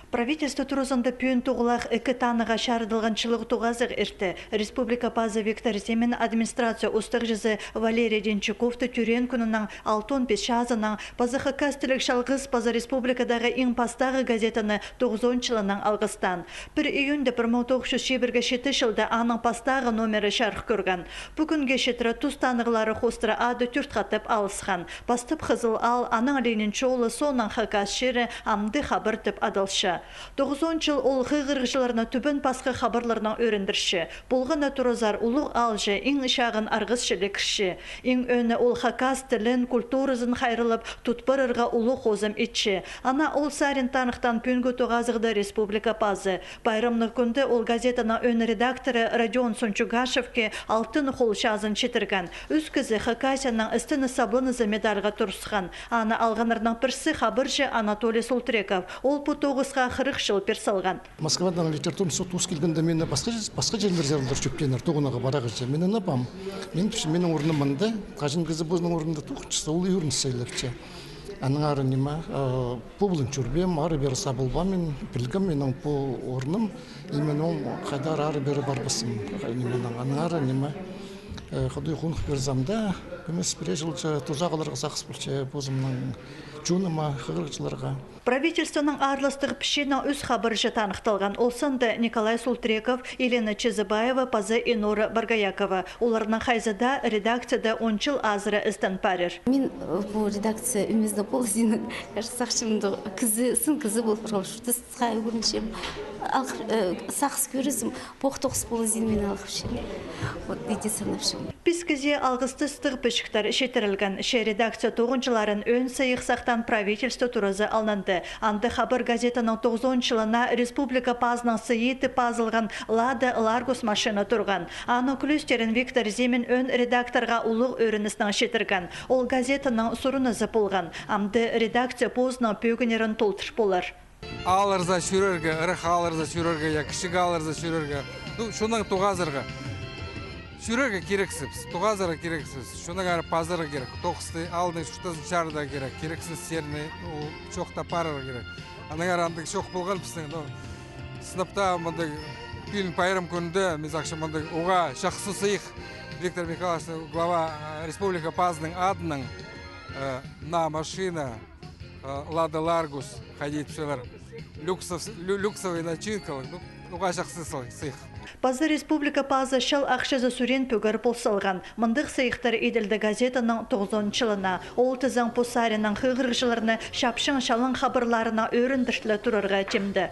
Правительство турузында пүйін туғылақ екі таныға шарыдылған чылығы туғазық ерті. Республика пазы Виктор Земен администрация ұстық жызы Валерий Денчуковты түрен күнінің 6-15 шазының пазықы кәстілік шалғыз пазы республикадағы ең пастағы газетіні 90 жылының алғыстан. 1 июнде 1907 шеті жылда аның пастағы номері шарқ көрген. Бүгінге шетірі тұстанығылары қостыры ады түрт қатып алысқан. Бастып қызыл ал аның Ленин чолы сонан хакас шері амды хабыр тіп адалшы. 90 жыл ол ғырғыларына түбін пасқы хабарларынан өріндірші. Болғына тұрызар ұлық алжы, ең шағын арғызшылы кіші. Ең өні ол хакас тілін, культурызын қайрылып, тұтпырырға ұлық озым етші. Ана ол сарин танықтан пүнгі тоғазығды республика пазы. Байрамны күнді ол газетана өн редакторы Радион Сончугашевке алтын қол шазын четірген. Үскізі хакасияның істіні саблынызы медалға тұрсқан. Ана алғанырның бірсі хабыржы Анатолий Солтреков. Ол бұтоғызға 40 жыл персалған. Москвадан литературный суд туыз келгенде мені басқа жерлер зерілдер жүптенер, туғынаға барағыз. Менің апам, менің орным мында, қажын кезі бұзының орнында туғыншысы, ол үйірін сейлепче. Аның ары нема, бұлын жүрбем, ары бері сабылба мен білгім, менің бұл орным, емен ол қайдар ары бері барбысым. Аның ары нема, қадай құнық берзамда, көмес біре жылчы, тұзағыларға сақыс білче, бұзымның жуныма, қығырғыларға. Правительствоның арлыстығы пішена өз хабаржы танықталған. Олсында Николай Солтреков, Елена Чезыбаева, пазы Инора Баргаякова. Оларының қайзада редакцияда 10 жыл азыры істен парыр. Мен бұл редакция үмізді бұл зінің сақшымды сын кізі болып құрылышты сықай көріншем. Сақс көрізім, боқтоқс бұл зінің мен алғышым. Вот дейде санапшым. Біз кізе алғысты стығы пішіктер шетірілген. Ше редакция 9 жыларын өн сайық сақтан правительство турызы алынды. Анды хабар газетаның 90 жылына республика пазының сыйеті пазылған Лада Ларгус машина тұрған. Аны күлістерін Виктор Земен өн редакторға ұлық өрінісінің шетірген. Ол газетаның сұрынызы болған. Амды редакция позының пөгінерін толтыш болар. Алырза сүрерге, ұрық алырза сүрерге, я кішік алырза сүрерге. Шуның туғазырға. Сүрерге керексіз, туғазырға керексіз. Шуның әрі пазырға керек. Тоқысты алдың шұқтасын шарда керек. Керексіз серіне шоқта парыға керек. Аның әрі андық шоқ болған пістің. Сыныпта мұндай фильм пайрым күнді, мен ақшы мұндай оға шақсы сыйық Виктор Михайлович, глава республика пазының адының на машина Лада Ларгус ходить вселер. Люксовый начинкалык, оға шақсы сыйық. Пазы республика пазы шыл ақшызы сүрен пөгір болсылған. Мындық сыйықтар еделді газетаның 90 жылына. Ол тізің пұсарының қығырғыларыны шапшың шалың хабарларына өріндішлі тұрырға жемді.